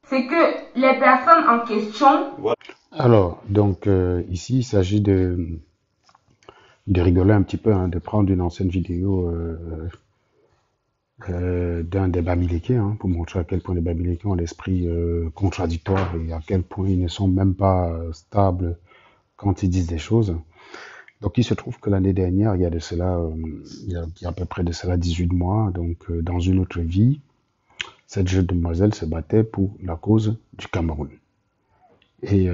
c'est que les personnes en question... Voilà. Alors, donc ici, il s'agit de rigoler un petit peu, hein, de prendre une ancienne vidéo d'un des Bamileke, hein, pour montrer à quel point les Bamileke ont l'esprit contradictoire et à quel point ils ne sont même pas stables quand ils disent des choses. Donc, il se trouve que l'année dernière, il y a de cela, il y a à peu près de cela 18 mois, donc dans une autre vie, cette jeune demoiselle se battait pour la cause du Cameroun. Et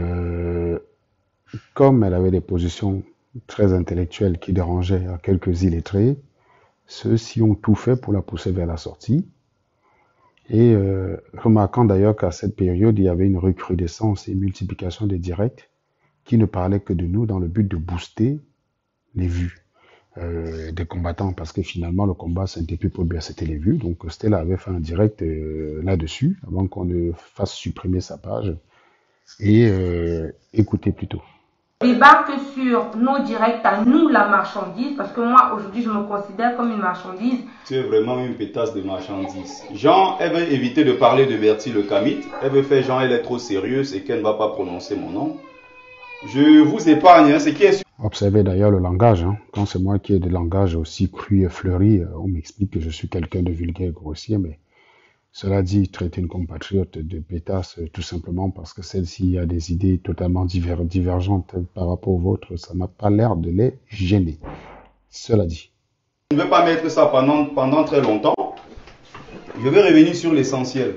comme elle avait des positions très intellectuelles qui dérangeaient à quelques illettrés, ceux-ci ont tout fait pour la pousser vers la sortie. Et remarquant d'ailleurs qu'à cette période, il y avait une recrudescence et multiplication des directs qui ne parlaient que de nous dans le but de booster les vues des combattants, parce que finalement le combat c'était plus pour bien, c'était les vues. Donc Stella avait fait un direct là-dessus avant qu'on ne fasse supprimer sa page et écoutez plutôt. Débarque sur nos directs à nous la marchandise, parce que moi aujourd'hui je me considère comme une marchandise. Tu es vraiment une pétasse de marchandise. Jean, elle veut éviter de parler de Bertie le Kamite. Elle veut faire genre elle est trop sérieuse et qu'elle ne va pas prononcer mon nom. Je vous épargne, hein, ce qui est sûr. Observez d'ailleurs le langage. Hein. Quand c'est moi qui ai des langages aussi crus et fleuris, on m'explique que je suis quelqu'un de vulgaire et grossier, mais cela dit, traiter une compatriote de pétasse tout simplement parce que celle-ci a des idées totalement divergentes par rapport aux vôtres, ça n'a pas l'air de les gêner. Cela dit. Je ne vais pas mettre ça pendant très longtemps. Je vais revenir sur l'essentiel.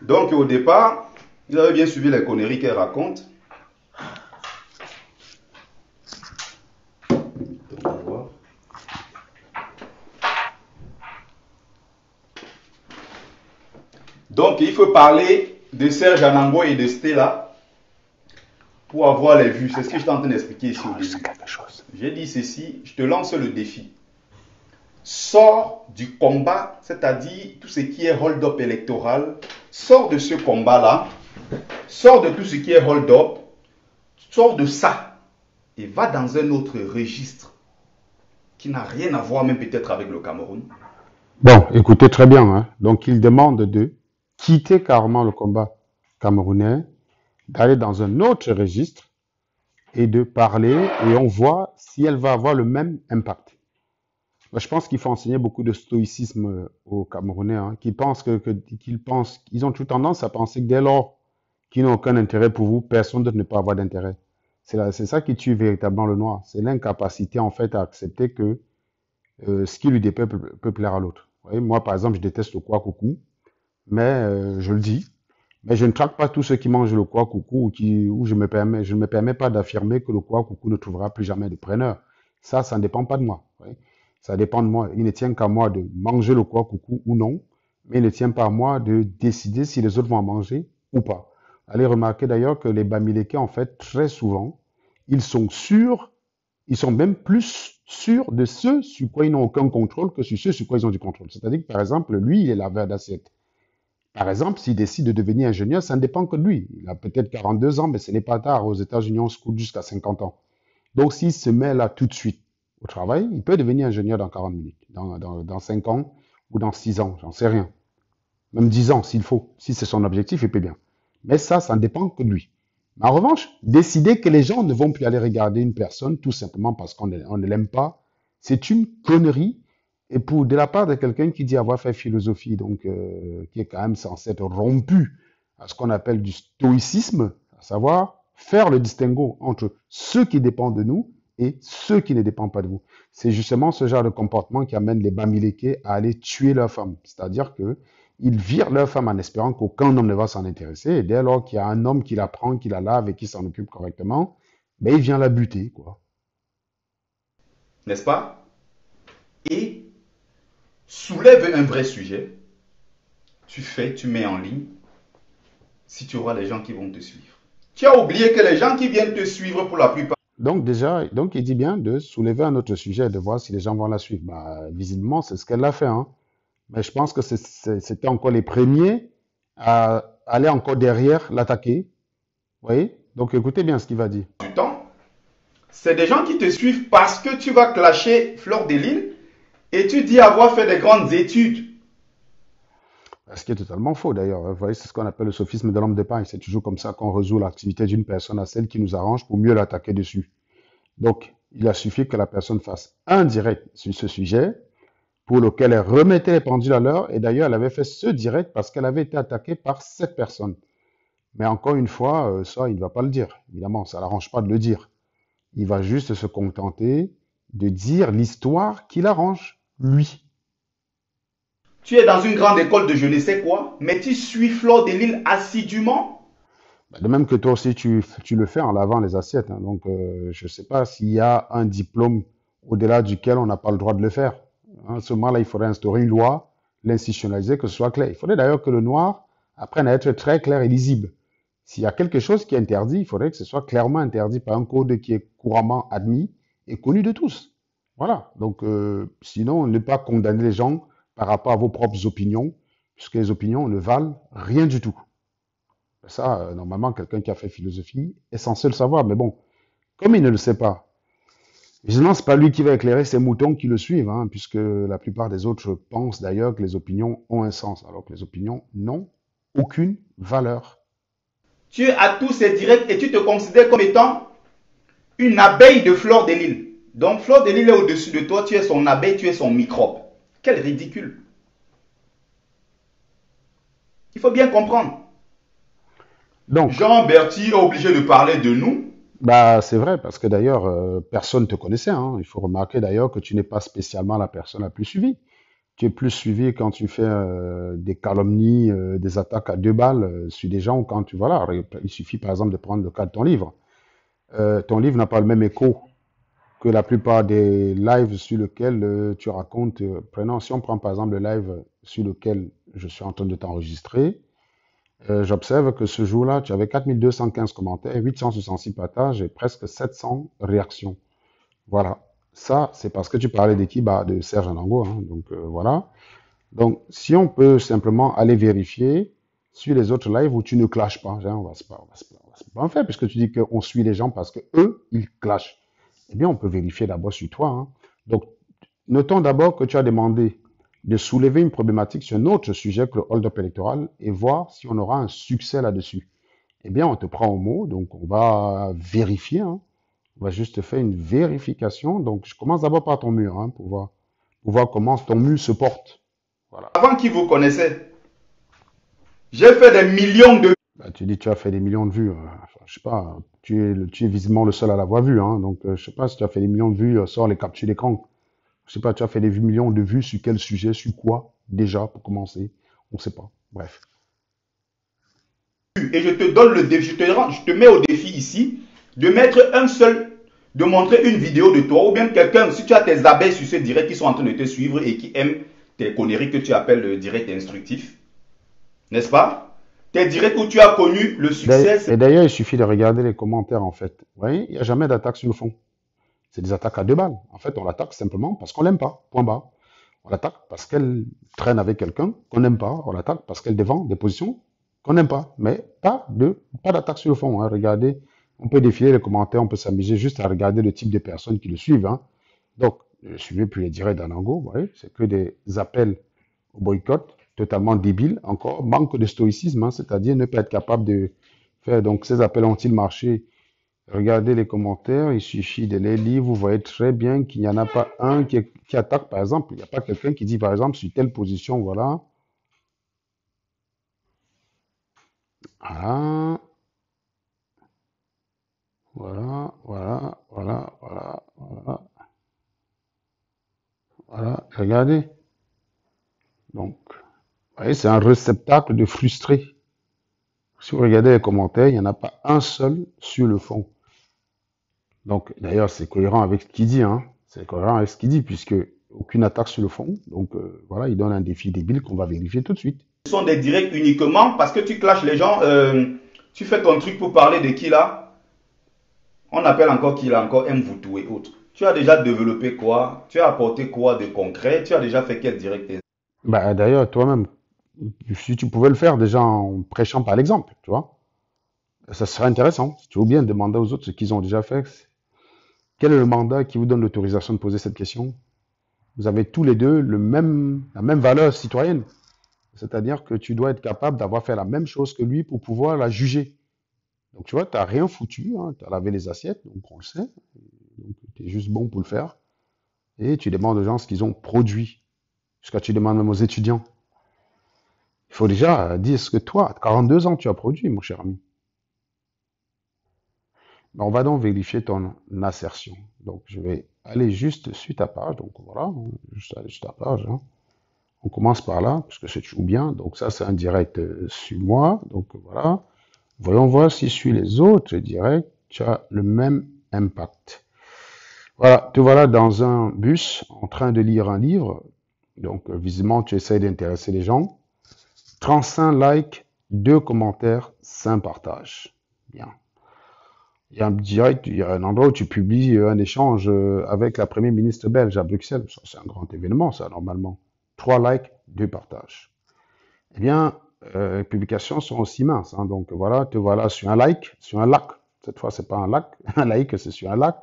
Donc au départ, vous avez bien suivi les conneries qu'elle raconte. Donc il faut parler de Serge Anango et de Stella pour avoir les vues. C'est ce que je suis en train d'expliquer ici au début. J'ai dit ceci, je te lance le défi. Sors du combat, c'est-à-dire tout ce qui est hold-up électoral. Sors de ce combat-là. Sors de tout ce qui est hold-up. Sors de ça. Et va dans un autre registre qui n'a rien à voir même peut-être avec le Cameroun. Bon, écoutez très bien. Hein. Donc il demande de quitter carrément le combat camerounais, d'aller dans un autre registre et de parler, et on voit si elle va avoir le même impact. Je pense qu'il faut enseigner beaucoup de stoïcisme aux Camerounais, hein, ils ont toute tendance à penser que dès lors qu'ils n'ont aucun intérêt pour vous, personne d'autre ne peut avoir d'intérêt. C'est ça qui tue véritablement le noir. C'est l'incapacité en fait à accepter que ce qui lui déplaît peut plaire à l'autre. Moi, par exemple, je déteste le quoi coucou, mais je le dis. Mais je ne traque pas tous ceux qui mangent le quoi coucou ou je ne me permets pas d'affirmer que le quoi coucou ne trouvera plus jamais de preneur. Ça ne dépend pas de moi. Ouais. Ça dépend de moi. Il ne tient qu'à moi de manger le quoi coucou ou non, mais il ne tient pas à moi de décider si les autres vont en manger ou pas. Allez remarquer d'ailleurs que les Bamileke, en fait, très souvent, ils sont même plus sûrs de ce sur quoi ils n'ont aucun contrôle que sur ce sur quoi ils ont du contrôle. C'est-à-dire que, par exemple, lui, il est laveur d'assiette. Par exemple, s'il décide de devenir ingénieur, ça ne dépend que de lui. Il a peut-être 42 ans, mais ce n'est pas tard. Aux États-Unis, on se coûte jusqu'à 50 ans. Donc, s'il se met là tout de suite au travail, il peut devenir ingénieur dans 40 minutes, dans 5 ans ou dans 6 ans, j'en sais rien. Même 10 ans s'il faut. Si c'est son objectif, il peut bien. Mais ça ne dépend que de lui. Mais en revanche, décider que les gens ne vont plus aller regarder une personne tout simplement parce qu'on ne l'aime pas, c'est une connerie. Et de la part de quelqu'un qui dit avoir fait philosophie, donc qui est quand même censé être rompu à ce qu'on appelle du stoïcisme, à savoir faire le distinguo entre ceux qui dépendent de nous et ceux qui ne dépendent pas de vous. C'est justement ce genre de comportement qui amène les Bamileke à aller tuer leurs femmes. C'est-à-dire qu'ils virent leurs femmes en espérant qu'aucun homme ne va s'en intéresser. Et dès lors qu'il y a un homme qui la prend, qui la lave et qui s'en occupe correctement, ben il vient la buter, quoi. N'est-ce pas? Et soulève un vrai sujet, tu mets en ligne, si tu auras les gens qui vont te suivre. Tu as oublié que les gens qui viennent te suivre pour la plupart... Donc il dit bien de soulever un autre sujet, de voir si les gens vont la suivre. Bah, visiblement, c'est ce qu'elle a fait. Hein. Mais je pense que c'était encore les premiers à aller encore derrière, l'attaquer. Vous voyez? Donc écoutez bien ce qu'il va dire. Du temps, c'est des gens qui te suivent parce que tu vas clasher Fleur de Lys et tu dis avoir fait des grandes études. Ce qui est totalement faux d'ailleurs. Vous voyez, c'est ce qu'on appelle le sophisme de l'homme de paille. C'est toujours comme ça qu'on résout l'activité d'une personne à celle qui nous arrange pour mieux l'attaquer dessus. Donc, il a suffi que la personne fasse un direct sur ce sujet pour lequel elle remettait les pendules à l'heure. Et d'ailleurs, elle avait fait ce direct parce qu'elle avait été attaquée par cette personne. Mais encore une fois, ça, il ne va pas le dire. Évidemment, ça ne l'arrange pas de le dire. Il va juste se contenter de dire l'histoire qui l'arrange, lui. Tu es dans une grande école de je ne sais quoi, mais tu suis Fleur de Lys assidûment. De même que toi aussi, tu le fais en lavant les assiettes. Hein. Donc, je ne sais pas s'il y a un diplôme au-delà duquel on n'a pas le droit de le faire. Hein, à ce moment-là, il faudrait instaurer une loi, l'institutionnaliser, que ce soit clair. Il faudrait d'ailleurs que le noir apprenne à être très clair et lisible. S'il y a quelque chose qui est interdit, il faudrait que ce soit clairement interdit par un code qui est couramment admis et connu de tous. Voilà. Donc, sinon, ne pas condamner les gens par rapport à vos propres opinions, puisque les opinions ne valent rien du tout. Ça, normalement, quelqu'un qui a fait philosophie est censé le savoir. Mais bon, comme il ne le sait pas, évidemment, ce n'est pas lui qui va éclairer ses moutons qui le suivent, hein, puisque la plupart des autres pensent d'ailleurs que les opinions ont un sens, alors que les opinions n'ont aucune valeur. Tu es à tous ces directs et tu te considères comme étant une abeille de Fleur de Lys. Donc Fleur de Lys est au-dessus de toi, tu es son abeille, tu es son microbe. Quel ridicule. Il faut bien comprendre. Donc, Jean Berthier est obligé de parler de nous. bah, c'est vrai, parce que d'ailleurs, personne ne te connaissait. Hein. Il faut remarquer d'ailleurs que tu n'es pas spécialement la personne la plus suivie. Tu es plus suivi quand tu fais des calomnies, des attaques à deux balles sur des gens, ou quand tu... Voilà, il suffit par exemple de prendre le cas de ton livre. Ton livre n'a pas le même écho que la plupart des lives sur lesquels tu racontes. Prenons, si on prend par exemple le live sur lequel je suis en train de t'enregistrer, j'observe que ce jour-là, tu avais 4215 commentaires, 866 partages et presque 700 réactions. Voilà. Ça, c'est parce que tu parlais de qui? Bah, de Serge Anango. Hein. Donc, voilà. Donc, si on peut simplement aller vérifier sur les autres lives où tu ne clashes pas, hein, on va pas en faire, puisque tu dis qu'on suit les gens parce que eux, ils clashent. Eh bien, on peut vérifier d'abord sur toi. Hein. Donc, notons d'abord que tu as demandé de soulever une problématique sur un autre sujet que le hold-up électoral et voir si on aura un succès là-dessus. Eh bien, on te prend au mot, donc on va vérifier. Hein. On va juste faire une vérification. Donc, je commence d'abord par ton mur, hein, pour voir comment ton mur se porte. Voilà. Avant qui vous connaissait, j'ai fait des millions de... Bah, tu dis tu as fait des millions de vues. Enfin, je sais pas, tu es visiblement le seul à l'avoir vu. Hein, donc, je sais pas si tu as fait des millions de vues sur les captures d'écran. Je sais pas, tu as fait des millions de vues sur quel sujet, sur quoi, déjà, pour commencer. On ne sait pas. Bref. Et je te donne le défi, je te mets au défi ici, de mettre un seul, de montrer une vidéo de toi, ou bien quelqu'un, si tu as tes abeilles sur ce direct qui sont en train de te suivre et qui aiment tes conneries que tu appelles le direct instructif, n'est-ce pas? Tes directs où tu as connu le succès. Et d'ailleurs, il suffit de regarder les commentaires, en fait. Vous voyez, il n'y a jamais d'attaque sur le fond. C'est des attaques à deux balles. En fait, on l'attaque simplement parce qu'on l'aime pas. Point barre. On l'attaque parce qu'elle traîne avec quelqu'un qu'on n'aime pas. On l'attaque parce qu'elle défend des positions qu'on n'aime pas. Mais pas d'attaque sur le fond. Hein. Regardez, on peut défiler les commentaires, on peut s'amuser juste à regarder le type de personnes qui le suivent. Hein. Donc, je ne suivais plus les directs d'Anango. Vous voyez, c'est que des appels au boycott totalement débiles. Encore, manque de stoïcisme, hein, c'est-à-dire ne pas être capable de faire. Donc, ces appels ont-ils marché? Regardez les commentaires, il suffit de les lire, vous voyez très bien qu'il n'y en a pas un qui attaque, par exemple, il n'y a pas quelqu'un qui dit, par exemple, sur telle position, voilà. Voilà. Voilà, voilà, voilà, voilà, voilà. Voilà, regardez. Donc, vous voyez, c'est un réceptacle de frustrés. Si vous regardez les commentaires, il n'y en a pas un seul sur le fond. Donc, d'ailleurs, c'est cohérent avec ce qu'il dit, hein. C'est cohérent avec ce qu'il dit, puisque aucune attaque sur le fond. Donc, voilà, il donne un défi débile qu'on va vérifier tout de suite. Ce sont des directs uniquement parce que tu clashes les gens. Tu fais ton truc pour parler de qui là? On appelle encore qui là, encore Mvoutou et autres. Tu as déjà développé quoi? Tu as apporté quoi de concret? Tu as déjà fait quel direct? Bah, d'ailleurs, toi-même, si tu pouvais le faire déjà en prêchant par l'exemple, tu vois, ça serait intéressant. Tu veux bien demander aux autres ce qu'ils ont déjà fait. Quel est le mandat qui vous donne l'autorisation de poser cette question? Vous avez tous les deux la même valeur citoyenne. C'est-à-dire que tu dois être capable d'avoir fait la même chose que lui pour pouvoir la juger. Donc, tu vois, tu n'as rien foutu, hein, tu as lavé les assiettes, donc on le sait. Donc, tu es juste bon pour le faire. Et tu demandes aux gens ce qu'ils ont produit. Jusqu'à tu demandes même aux étudiants. Il faut déjà dire ce que toi, à 42 ans, tu as produit, mon cher ami. Ben, on va donc vérifier ton assertion. Donc, je vais aller juste sur ta page. Donc, voilà, hein, juste aller sur ta page. Hein. On commence par là, parce que c'est toujours bien. Donc, ça, c'est un direct sur moi. Donc, voilà. Voyons voir si sur les autres directs, tu as le même impact. Voilà, te voilà dans un bus en train de lire un livre. Donc, visiblement, tu essaies d'intéresser les gens. 35 likes, 2 commentaires, 5 partages. Bien. Il y a un direct, il y a un endroit où tu publies un échange avec la première ministre belge à Bruxelles. Ça, c'est un grand événement, ça, normalement. 3 likes, 2 partages. Eh bien, les publications sont aussi minces. Hein. Donc, voilà, te voilà sur un like, sur un lac. Cette fois, c'est pas un lac. Un like, c'est sur un lac.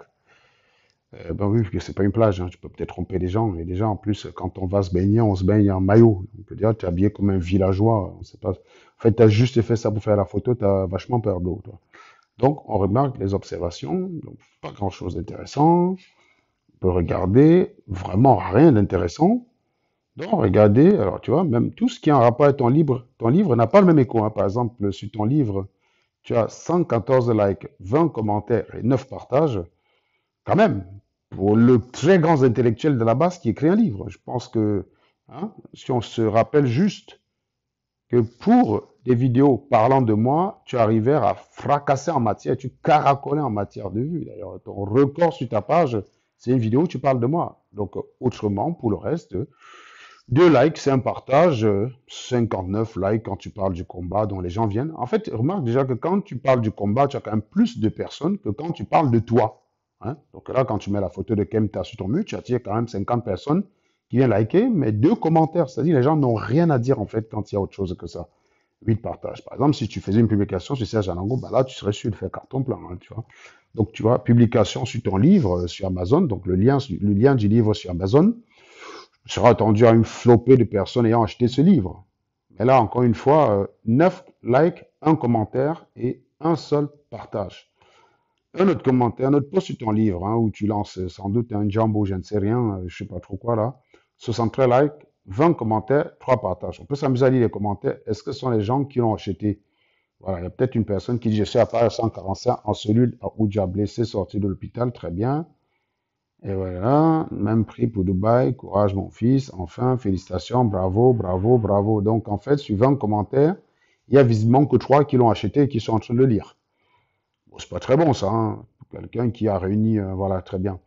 Ben oui, parce que c'est pas une plage, hein. Tu peux peut-être tromper les gens. Et déjà, en plus, quand on va se baigner, on se baigne en maillot. On peut dire, tu es habillé comme un villageois. On sait pas. En fait, tu as juste fait ça pour faire la photo, tu as vachement peur d'eau, toi. Donc, on remarque les observations. Donc, pas grand-chose d'intéressant. On peut regarder vraiment rien d'intéressant. Donc, regardez, alors tu vois, même tout ce qui est en rapport avec ton livre n'a pas le même écho. Hein. Par exemple, sur ton livre, tu as 114 likes, 20 commentaires et 9 partages. Quand même, pour le très grand intellectuel de la base qui écrit un livre. Je pense que hein, si on se rappelle juste que pour des vidéos parlant de moi, tu arrivais à fracasser en matière, tu caracolais en matière de vues. D'ailleurs, ton record sur ta page, c'est une vidéo où tu parles de moi. Donc, autrement, pour le reste, 2 likes, c'est un partage, 59 likes quand tu parles du combat dont les gens viennent. En fait, remarque déjà que quand tu parles du combat, tu as quand même plus de personnes que quand tu parles de toi. Hein? Donc là, quand tu mets la photo de Kemta sur ton mur, tu attires quand même 50 personnes qui viennent liker, mais 2 commentaires. C'est-à-dire les gens n'ont rien à dire en fait quand il y a autre chose que ça. 8 partages. Par exemple, si tu faisais une publication sur Serge Anango, bah là, tu serais sûr de faire carton plein. Hein, tu vois. Donc, tu vois, publication sur ton livre sur Amazon, donc le lien du livre sur Amazon sera attendu à une flopée de personnes ayant acheté ce livre. Mais là, encore une fois, 9 likes, 1 commentaire et un seul partage. Un autre commentaire, un autre post sur ton livre, hein, où tu lances sans doute un jumbo, je ne sais rien, je ne sais pas trop quoi là. 63 likes, 20 commentaires, 3 partages. On peut s'amuser à lire les commentaires. Est-ce que ce sont les gens qui l'ont acheté? Voilà, il y a peut-être une personne qui dit, je suis à page 145 en cellule à Oudja, blessé, sorti de l'hôpital, très bien. Et voilà, même prix pour Dubaï, courage mon fils, enfin, félicitations, bravo, bravo, bravo. Donc en fait, suivant le commentaire, il y a visiblement que 3 qui l'ont acheté et qui sont en train de le lire. Bon, c'est pas très bon ça, hein. Pour quelqu'un qui a réuni, voilà, très bien.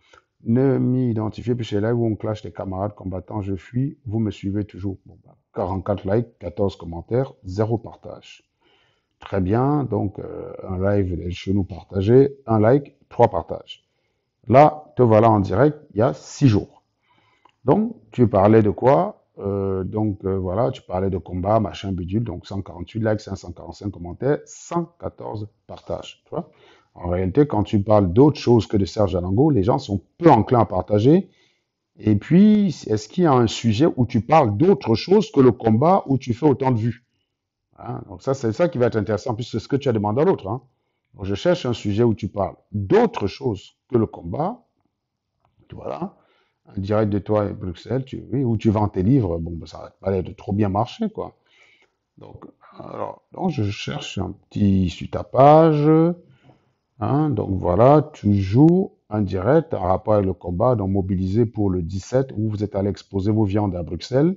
Ne m'identifiez plus chez là où on clash les camarades combattants, je fuis, vous me suivez toujours. Bon, bah, 44 likes, 14 commentaires, 0 partage. Très bien, donc un live chez nous partagé, un like, 3 partages. Là, te voilà en direct il y a 6 jours. Donc, tu parlais de quoi? Voilà, tu parlais de combat, machin, bidule, donc 148 likes, 545 commentaires, 114 partages. Tu vois? En réalité, quand tu parles d'autre chose que de Serge Alango, les gens sont peu enclins à partager. Et puis, est-ce qu'il y a un sujet où tu parles d'autre chose que le combat où tu fais autant de vues? Hein? Donc ça, c'est ça qui va être intéressant, puisque c'est ce que tu as demandé à l'autre. Hein? Donc, je cherche un sujet où tu parles d'autre chose que le combat. Voilà. Un direct de toi à Bruxelles, oui, où tu vends tes livres. Bon, ben, ça va pas l'air de trop bien marcher, quoi. Donc, je cherche un petit sur ta page. Hein, donc voilà, toujours un direct en rapport avec le combat, donc mobilisé pour le 17, où vous êtes allé exposer vos viandes à Bruxelles.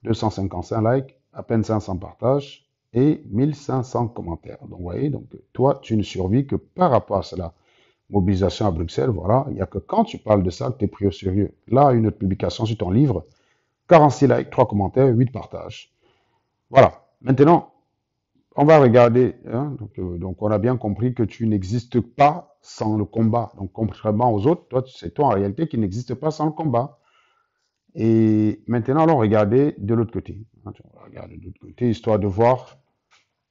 255 likes, à peine 500 partages et 1500 commentaires. Donc, vous voyez, donc, toi, tu ne survis que par rapport à cela. Mobilisation à Bruxelles, voilà. Il n'y a que quand tu parles de ça que tu es pris au sérieux. Là, une autre publication sur ton livre, 46 likes, 3 commentaires, 8 partages. Voilà. Maintenant, on va regarder. Hein, donc, on a bien compris que tu n'existes pas sans le combat. Donc, contrairement aux autres, toi, c'est toi en réalité qui n'existe pas sans le combat. Et maintenant, allons regarder de l'autre côté. Hein, on va regarder de l'autre côté, histoire de voir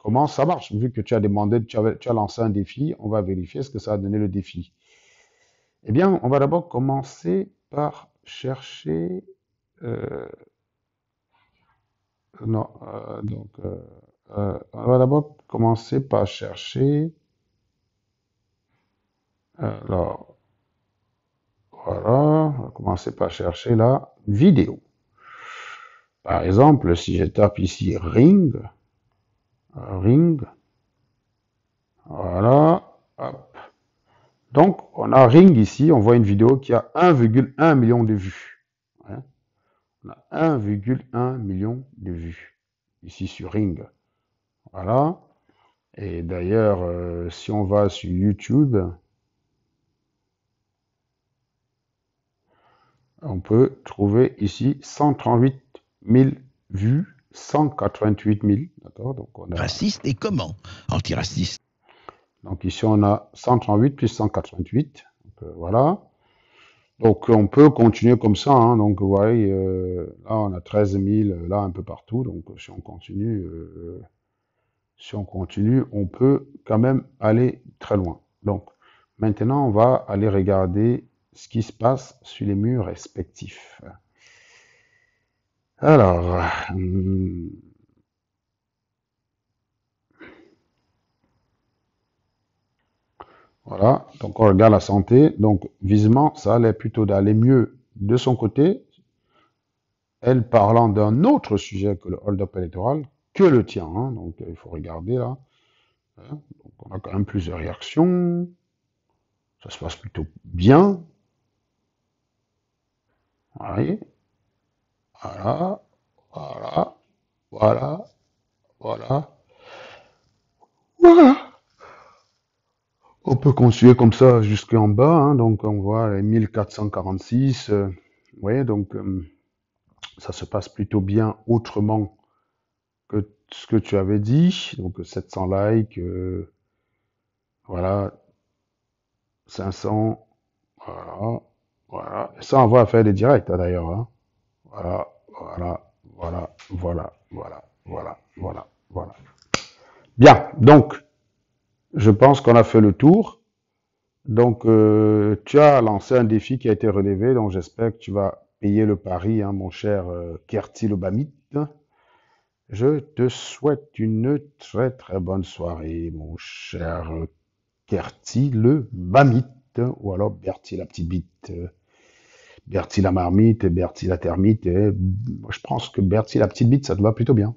comment ça marche. Vu que tu as demandé, tu as lancé un défi, on va vérifier ce que ça a donné le défi. Eh bien, on va d'abord commencer par chercher Non, on va d'abord commencer par chercher. Alors, voilà, on va commencer par chercher la vidéo. Par exemple, si je tape ici Ring, voilà, hop. Donc, on a Ring ici, on voit une vidéo qui a 1,1 million de vues. Hein. On a 1,1 million de vues ici sur Ring. Voilà. Et d'ailleurs, si on va sur YouTube, on peut trouver ici 138 000 vues, 188 000, d'accord? Donc on a, Raciste et comment? Antiraciste. donc ici on a 138 plus 188, donc voilà. Donc on peut continuer comme ça, hein. Donc vous voyez, là on a 13 000, là un peu partout. Donc si on continue, on peut quand même aller très loin. Donc maintenant on va aller regarder ce qui se passe sur les murs respectifs. Alors, voilà, donc on regarde la santé. Donc visiblement, ça allait plutôt d'aller mieux de son côté, elle parlant d'un autre sujet que le hold-up électoral, que le tien, hein. Donc il faut regarder là. Hein. Donc, on a quand même plusieurs réactions. Ça se passe plutôt bien. Voilà, voilà, voilà, voilà, voilà. Voilà. On peut continuer comme ça jusqu'en bas, hein. Donc on voit les 1446. Vous voyez, donc ça se passe plutôt bien autrement que ce que tu avais dit. Donc 700 likes, voilà, 500, voilà, voilà. Ça, on va faire des directs, hein, d'ailleurs, hein. Voilà, voilà, voilà, voilà, voilà, voilà, voilà, voilà. Bien, donc, je pense qu'on a fait le tour. Donc, tu as lancé un défi qui a été relevé, donc j'espère que tu vas payer le pari, hein, mon cher Kerti le Bamit. Je te souhaite une très très bonne soirée, mon cher Kerti le Bamit, ou alors Bertie la petite bite, Bertie la marmite, Bertie la termite. Et je pense que Bertie la petite bite, ça te va plutôt bien.